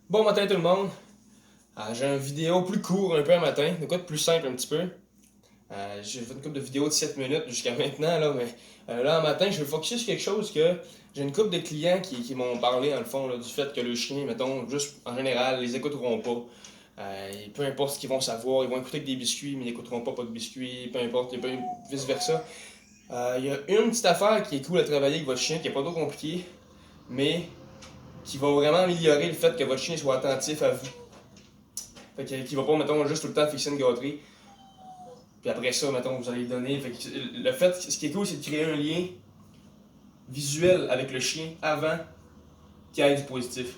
Bon matin tout le monde. J'ai une vidéo plus court un peu un matin, de quoi de plus simple un petit peu. J'ai fait une couple de vidéos de 7 minutes jusqu'à maintenant, là, mais là, en matin, je vais focuser sur quelque chose que j'ai une couple de clients qui m'ont parlé, dans le fond, là, du fait que le chien, mettons, juste en général, les écouteront pas. Et peu importe ce qu'ils vont savoir, ils vont écouter que des biscuits, mais ils n'écouteront pas de biscuits, peu importe, et vice-versa. Il y a une petite affaire qui est cool à travailler avec votre chien, qui est pas trop compliquée, mais qui va vraiment améliorer le fait que votre chien soit attentif à vous. Fait qu'il va pas, mettons, juste tout le temps fixer une gâterie. Puis après ça, mettons, vous allez donner. Fait que le fait, ce qui est cool, c'est de créer un lien visuel avec le chien avant qu'il y ait du positif.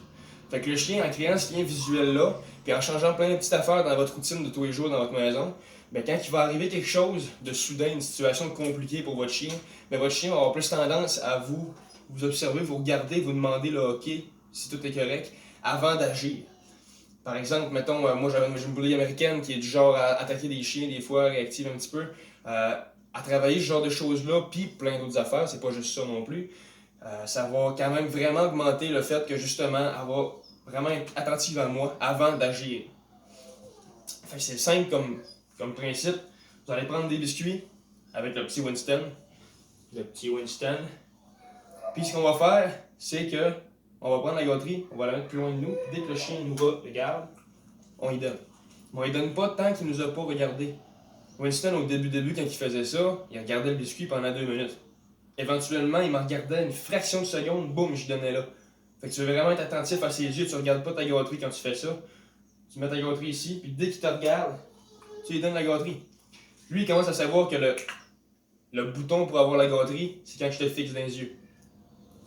Fait que le chien, en créant ce lien visuel-là, puis en changeant plein de petites affaires dans votre routine de tous les jours dans votre maison, ben quand il va arriver quelque chose de soudain, une situation compliquée pour votre chien, ben votre chien va avoir plus tendance à vous observer, vous regarder, vous demander le OK, si tout est correct, avant d'agir. Par exemple, mettons, moi j'ai une bully américaine qui est du genre à attaquer des chiens, des fois réactive un petit peu, à travailler ce genre de choses-là, puis plein d'autres affaires, c'est pas juste ça non plus. Ça va quand même vraiment augmenter le fait que justement, elle va vraiment être attentive à moi avant d'agir. Fait que c'est simple comme principe. Vous allez prendre des biscuits avec le petit Winston. Le petit Winston. Puis ce qu'on va faire, c'est que on va prendre la gâterie, on va la mettre plus loin de nous. Dès que le chien nous regarde, on y donne. Mais on y donne pas tant qu'il nous a pas regardé. Winston, au début, quand il faisait ça, il regardait le biscuit pendant 2 minutes. Éventuellement, il me regardait une fraction de seconde, boum, je donnais là. Fait que tu veux vraiment être attentif à ses yeux, tu regardes pas ta gâterie quand tu fais ça. Tu mets ta gâterie ici, puis dès qu'il te regarde, tu lui donnes la gâterie. Lui, il commence à savoir que le bouton pour avoir la gâterie, c'est quand je te fixe dans les yeux.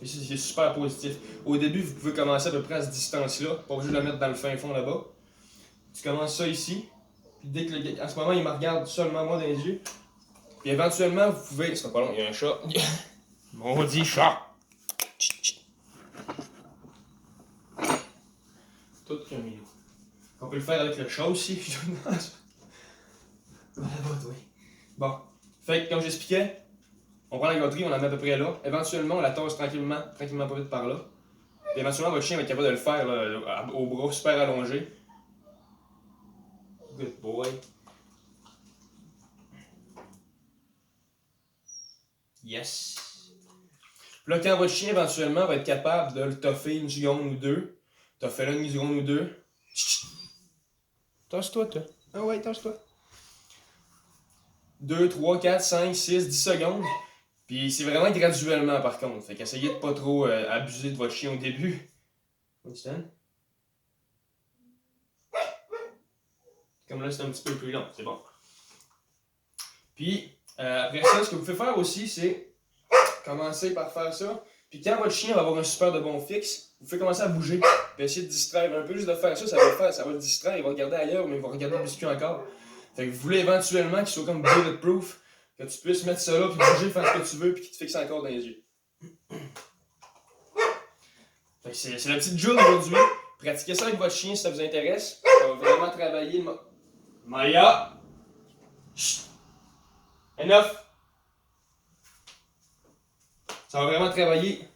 C'est super positif. Au début, vous pouvez commencer à peu près à cette distance-là, pas juste le mettre dans le fin fond là-bas. Tu commences ça ici, puis dès que en ce moment, il me regarde seulement moi dans les yeux. Puis éventuellement, vous pouvez. Ce sera pas long, il y a un chat. Maudit chat! Tout un milieu. On peut le faire avec le chat aussi. Bon. Fait que, comme j'expliquais, on prend la gâterie, on la met à peu près là. Éventuellement, on la tasse tranquillement pas vite par là. Puis éventuellement, votre chien va être capable de le faire là, au bras super allongé. Good boy. Yes. Puis là, quand votre chien éventuellement va être capable de le toffer une seconde ou deux, toffez-le une seconde ou deux. Tasse-toi, toi. Ah ouais, tasse-toi. 2, 3, 4, 5, 6, 10 secondes. Puis c'est vraiment graduellement par contre. Fait qu'essayez de pas trop abuser de votre chien au début. Winston? Comme là, c'est un petit peu plus long, c'est bon. Puis après ça, ce que vous pouvez faire aussi, c'est commencer par faire ça. Puis quand votre chien va avoir un super de bon fixe, vous pouvez commencer à bouger. Puis essayer de distraire un peu. Juste de faire ça, ça va le distraire. Il va regarder ailleurs, mais il va regarder le biscuit encore. Fait que vous voulez éventuellement qu'il soit comme bulletproof, que tu puisses mettre ça là, puis bouger, faire ce que tu veux, puis qu'il te fixe encore dans les yeux. Fait que c'est la petite joule d'aujourd'hui. Pratiquez ça avec votre chien si ça vous intéresse. Ça va vraiment travailler. Maya! Chut! Enough! Ça va vraiment travailler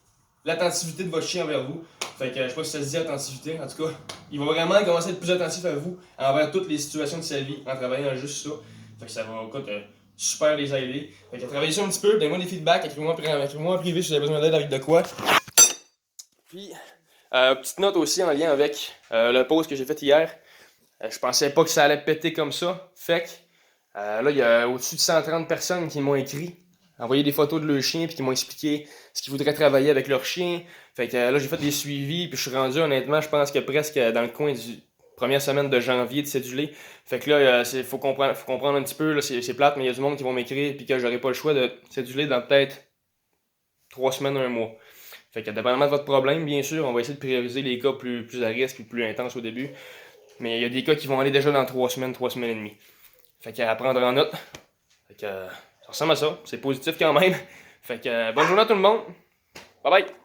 l'attentivité de votre chien envers vous. Fait que je sais pas si ça se dit attentivité, en tout cas, il va vraiment commencer à être plus attentif à vous envers toutes les situations de sa vie en travaillant juste ça. Fait que ça va, écoute, super les aider. Fait que travaillez ça un petit peu, donnez-moi des feedbacks, écrivez-moi en privé si vous avez besoin d'aide avec de quoi. Puis, petite note aussi en lien avec le post que j'ai fait hier. Je pensais pas que ça allait péter comme ça. Fait que là, il y a au-dessus de 130 personnes qui m'ont écrit, envoyé des photos de leur chien, puis qui m'ont expliqué ce qu'ils voudraient travailler avec leur chien. Fait que là, j'ai fait des suivis, puis je suis rendu, honnêtement, je pense que presque dans le coin du première semaine de janvier de cédulé. Fait que là, faut comprendre un petit peu, là, c'est plate, mais il y a du monde qui vont m'écrire, puis que j'aurai pas le choix de céduler dans peut-être 3 semaines, un mois. Fait que dépendamment de votre problème, bien sûr, on va essayer de prioriser les cas plus à risque et plus intenses au début. Mais il y a des cas qui vont aller déjà dans 3 semaines et demie. Fait qu'à prendre en note. Fait que ça ressemble à ça. C'est positif quand même. Fait que bonne journée à tout le monde. Bye bye!